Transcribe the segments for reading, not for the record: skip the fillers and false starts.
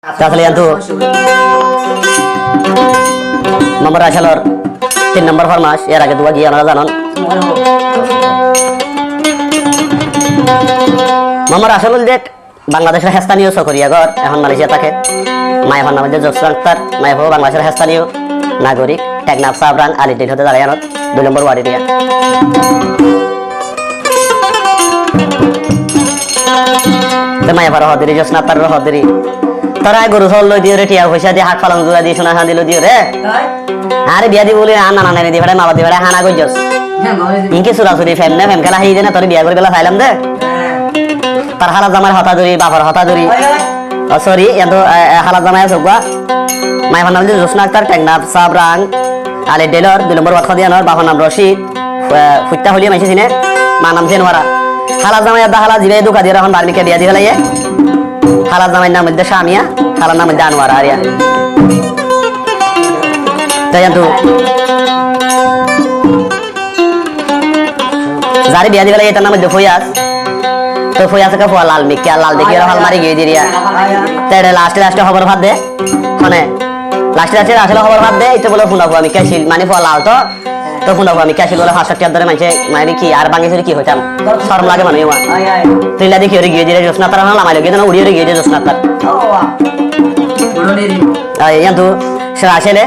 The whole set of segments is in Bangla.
Asli yang tu nomor asalor 3 নম্বর ফরমাস এর আগে দুয়া গিয়ে আপনারা জানেন মোহাম্মদ আসলুল যে বাংলাদেশের স্থানীয় সকরিয়াগর এখন মালয়েশিয়া থাকে মায়ের নাম হচ্ছে জোসনা আক্তার মায়ের বাংলাদেশের স্থানীয় নাগরিক টেকনাফ সাবরাং আলিডিল হতে দাঁড়ায় 2 নম্বর ওয়ার্ডে দিয়া মায়ের ভাড়া হদিরি জোসনা আক্তার হদিরি তারা গরু ছল লই দিও রে টিয়া পয়সা দিয়ে হাত ফালাং জুয়া দিয়ে সোনা হাঁদিল দিও রে আরে বিয়া দি বলি আনা নানা দি ভাড়া মালা দি ভাড়া হানা কইছস ইনকে সুরাসুরি ফেম না ফেম খেলা হাই দে না তোর বিয়া করে বেলা ফাইলাম দে তার হালা জামার হতা ধরি বাবার হতা ধরি সরি এত হালা জামাই আছে গা মাই নাম যে জোসনা আক্তার টেকনাফ সাবরাং আলে ডেলর 2 নম্বর ওয়ার্ড দিয়া নর বাবার নাম রশিদ ফুটটা হলিয়া মাইছে সিনে মা নাম জেনওয়ারা হালা জামাই দা হালা জিবে দুকা দিয়া এখন বারবিকে বিয়া দি হলাইয়ে হালা জামাইর নাম মধ্যে শামিয়া হালার নাম মধ্যে আনোয়ার আরিয়া তাই তো যারে বিয়া দিবেলা এটার নাম মধ্যে ফয়াজ তো ফয়াজ কা ফয়া লাল মিকিয়া লাল দেখি হাল মারি গিয়ে দিরিয়া তাই লাস্টে খবর ভাত দে মানে লাস্টে আসলে খবর ভাত দে এটা বলে ফুনাবো আমি কাশিল মানে ফয়া লাল তো ফুনাবো আমি কাশিল বলে 500 টাকা ধরে মাইছে মানে কি আর বাঙ্গি ধরে কি হইতাম শরম লাগে মানে আমার তুইলা দেখি ওরে গিয়ে দিরে জোসনা তার না লামাইলো গিয়ে না উড়িয়ে গিয়ে দিরে জোসনা তার কিন্তু সে আসলে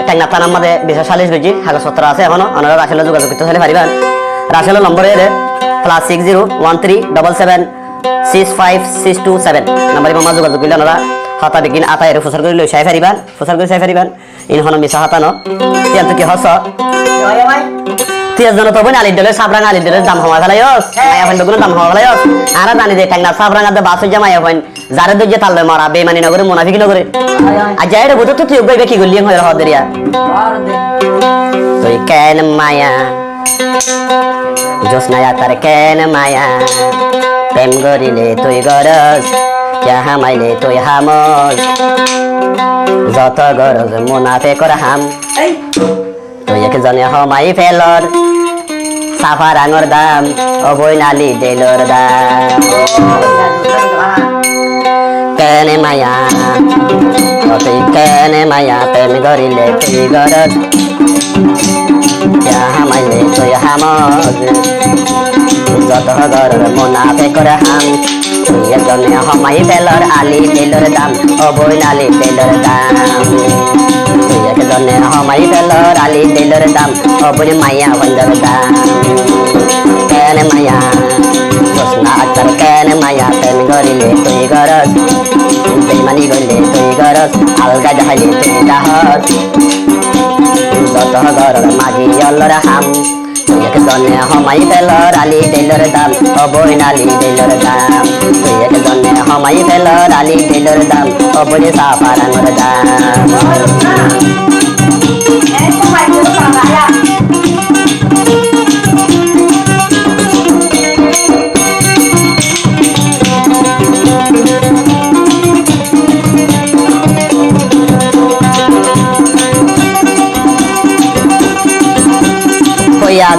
টেকনাফ থানার মধ্যে বিশেষ সালিশ বেজি কাগজপত্র আছে এখনো ওনারা আসলে যোগাযোগ করতে হলে পারিবেন রাসেল নম্বর এর +6013776562 নম্বরে মামা যোগাযোগ করলে ওনারা হাতা বিকিন আতা এর ফুসার করে লই সাই ফারিবান ইনহন মিছা হাতা ন কিন্তু কি হস তুই জন তো বই আলির দলে সাবরাং আলির দলে দাম হওয়া ফেলাইস মায়া ফেন দগুলো দাম হওয়া ফেলাইস আর জানি যে টেকনাফ সাবরাং আদে বাস হইয়া মায়া ফেন যারে দইয়ে তাললে মারা বেমানি নগরে মুনাফিকি নগরে আজ যাইরে বুঝো তুই গইবে কি গলিয়ে হইরা হদরিয়া তুই কেন মায়া জোসনা আক্তার কেন মায়া প্রেম করিলে তুই গরজ যাহা মাইলে তুই হামজ যত গরজ মুনাফিকর হাম তুই একজনে হমাই ফেলর সাফার আঙর দাম অবৈ নালি দেলর দাম কেনে মায়া তুই কেনে মায়া প্রেম করিলে তুই গরজ যাহা মাইলে তুই হামজ যত গরজ মুনাফিকর হাম তুই একজনে হমাই ফেলর আলি দেলর দাম অবৈ নালি দেলর দাম তুই একজনে হমাই ফেলর আলি দেলর দাম অবৈ মায়া বন্দর দাম কেন মায়া জোসনা আক্তার কেন মায়া প্রেম করিলে তুই গরজ বেমানি গলে তুই গরজ আলগা যাইলে তুই দাহজ যত গরজ মাঝি অল্লর হাম তুই একজনে হমাই ফেলর আলি দেলর দাম অবৈ নালি দেলর দাম তুই একজনে হমাই ফেলর আলি দেলর দাম অবৈ সাফার আঙর দাম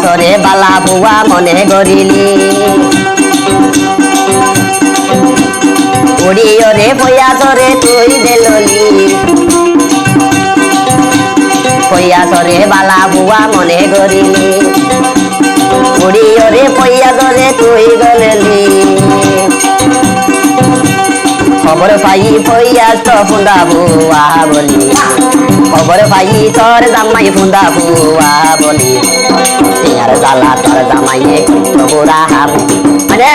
তোরে বালা বুয়া মনে গরিলি উড়িও রে পয়া তোরে তুই দেললি পয়া তোরে বালা বুয়া মনে গরিলি উড়িও রে পয়া তোরে তুই গলেলি খবর পাই পয়া তো ফুন্দা বুয়া বলি খবর পাই তোর জামাই ফুন্দা বুয়া বলি টিয়ার জালা তোর জামাইয়ে বুড়া হাম মানে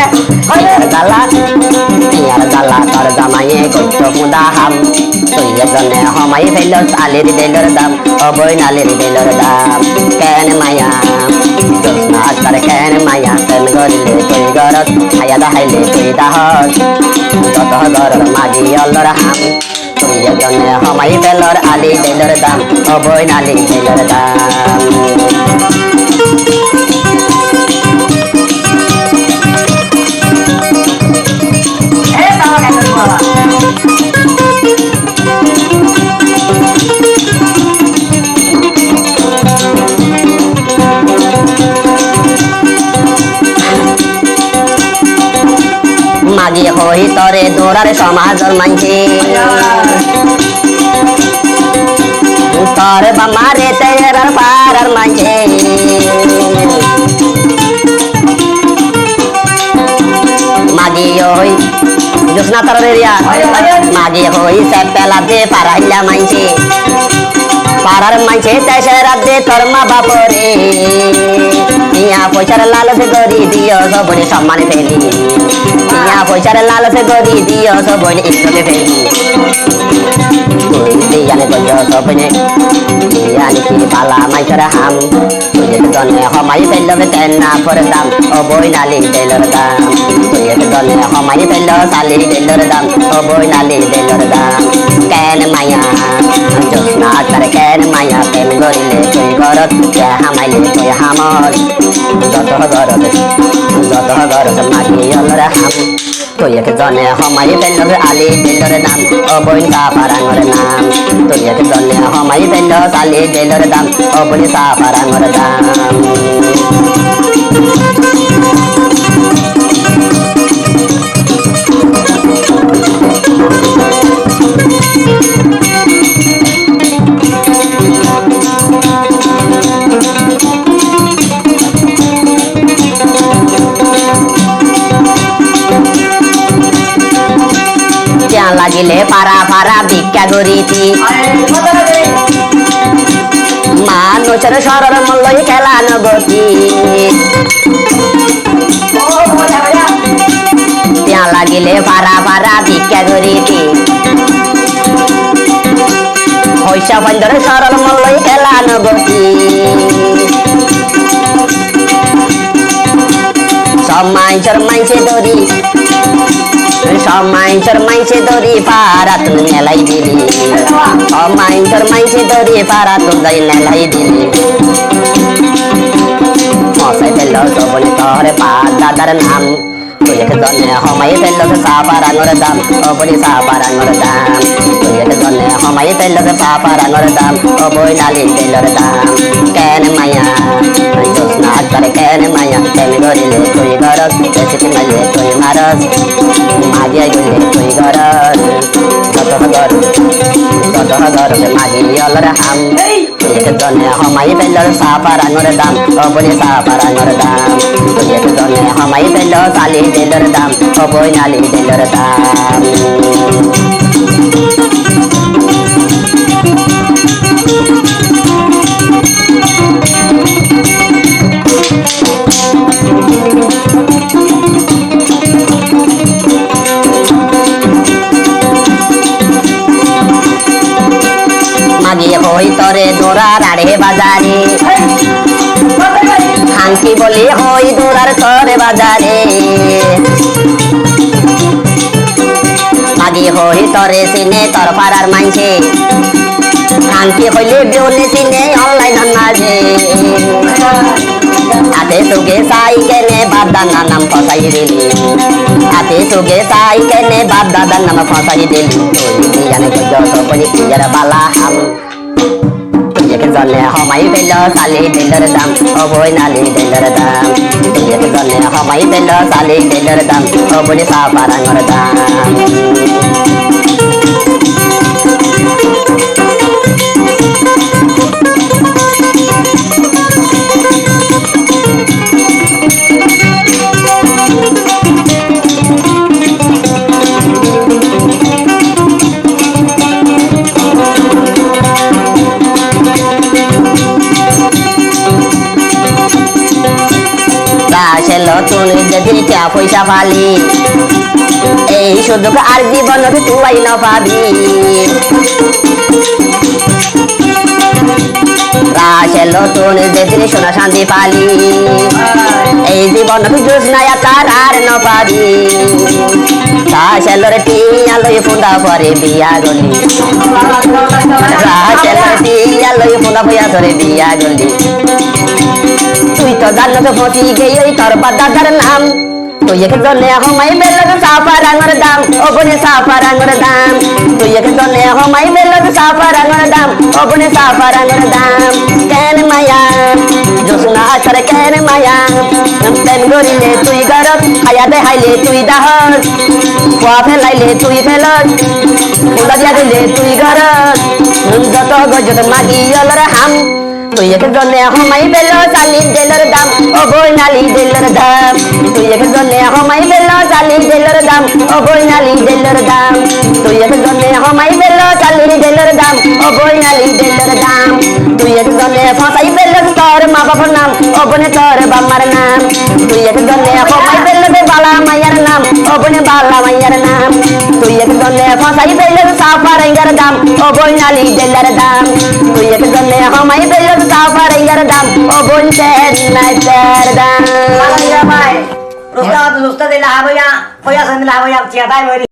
টিয়ার জালা তোর জামাইয়ে কইতো ফুন্দা হাম তুই একজনে হমাই ফেলস আলির দেলর দাম অবৈ নালির দেলর দাম কেন মায়া জোসনা আক্তার কেন মায়া প্রেম করিলে তুই গরজ খাইয়া দাহাইলে তুই দাহজ যত গরজ মাঝি অল্লর হাম তুই একজনে হমাই ফেলর আলি দেলর দাম অবৈ নালি দেলর দাম মাগি হই তরে দৌড়ারে সমাজর মানছে Ore bamare terar parar manje Magi hoi Josna tareria Magi hoi sepela de parahilla manje Parar manje tesera de torma bapore Iya pochar lalas gori dio sobone sammane feli Iya pochar lalas gori dio sobone istome feli Diyane gojo sobone Diyane ki pala mai ham Tuye kedone homai bello betena pordam Oboy nali belor dam Tuye kedone homai bello sali belor dam Oboy nali belor dam Ken maya Josna tar ken maya ken gorile tuy gorot Ya hamai le tuy hamol Joto gorot magi yolor ham Tuye kedone homai bello ali belor dam Oboy ka parangor nam Tuye kedone homai bello sali belor dam Oboy sa parangor dam Yang lagile para bikya goriti Manucher soror muloi kelan goti Yang lagile para bikya goriti Hoisha bandar soror muloi kelan goti Samai cermai sedori Samai cermai sedori parat nelai dili Samai cermai sedori parat nelai dili Mosai bello sobone tore pada daranam Tuye kedone homai bello saparan ngordam Oboni saparan ngordam Tuye kedone homai bello saparan ngordam Oboy nali bello dam Ken maya Josna tar ken maya ken gorile tuy gorot Desit male tuy maros Magi gule tuy gorot Joto gorot magi yolor ham Tuye kedone homai bello saparan ngordam Oboni saparan ngordam Tuye kedone homai bello sali belor dam Oboy nali belor dam Magi hoi tore dora rade bazare Hanki boli hoi dorar tore bazare Magi hoi tore sine tor parar manche Hanki hoile biole sine online hannaje Ate suge sai kene babda nanam phasai dili Ate suge sai kene babda nanam phasai dili Tuye diyane gojo sobone kiyar bala ham Tuye kedone homai bello sali belor dam Oboy nali belor dam Tuye kedone homai bello sali belor dam Oboy sa parangor dam Tun jadi tia poisa pali শুধু আর জীবন তুই না পাবি রাশে নতুন যেদিন সোনা শান্তি পালি এই জীবন জুস নাই তার আর না পাবি রাশেলর টিয়া লই ফুন্দা পরে বিয়া গলি রাশেলর টিয়া লই ফুন্দা পয়া ধরে বিয়া গলি তুই তো জানো তো ফটি গেই তোর বাদাদার নাম তুই এক জনে হমাই বেলক সাফারাঙ্গর দাম ওপনে সাফারাঙ্গর দাম তুই এক জনে হমাই বেলক সাফারাঙ্গর দাম ওপনে সাফারাঙ্গর দাম কেন মায়া জোসনা আছর কেন মায়া প্রেম করিলে তুই গরত খায়া দেখাইলে তুই দাহস পোয়া ফেলাইলে তুই ফেলত ফুলা দিয়া দিলে তুই গরত যত গজত মাগিয়লর হাম তুই একজনে হমাই পেল চালি জেলর দাম ও বইনালি জেলর দাম তুই একজনে হমাই পেল চালি জেলর দাম ও বইনালি জেলর দাম তুই একজনে হমাই পেল চালি জেলর দাম ও বইনালি জেলর দাম তুই একজনে ফাঁসাই পেল তোর মা বাবার নাম ও বনে তোর বাম্মার নাম তুই একজনে হমাই পেল বালা মাইয়ার নাম ও বনে বালা মাইয়ার নাম তুই একজনে ফাঁসাই পেল সাফারাইয়ার দাম ও বইনালি জেলর দাম তুই একজনে হমাই পেল সাফারাইয়ার দাম ও বইতের নাইতের দাম Rusta dilah aboya, foya san dilah aboya, ciatai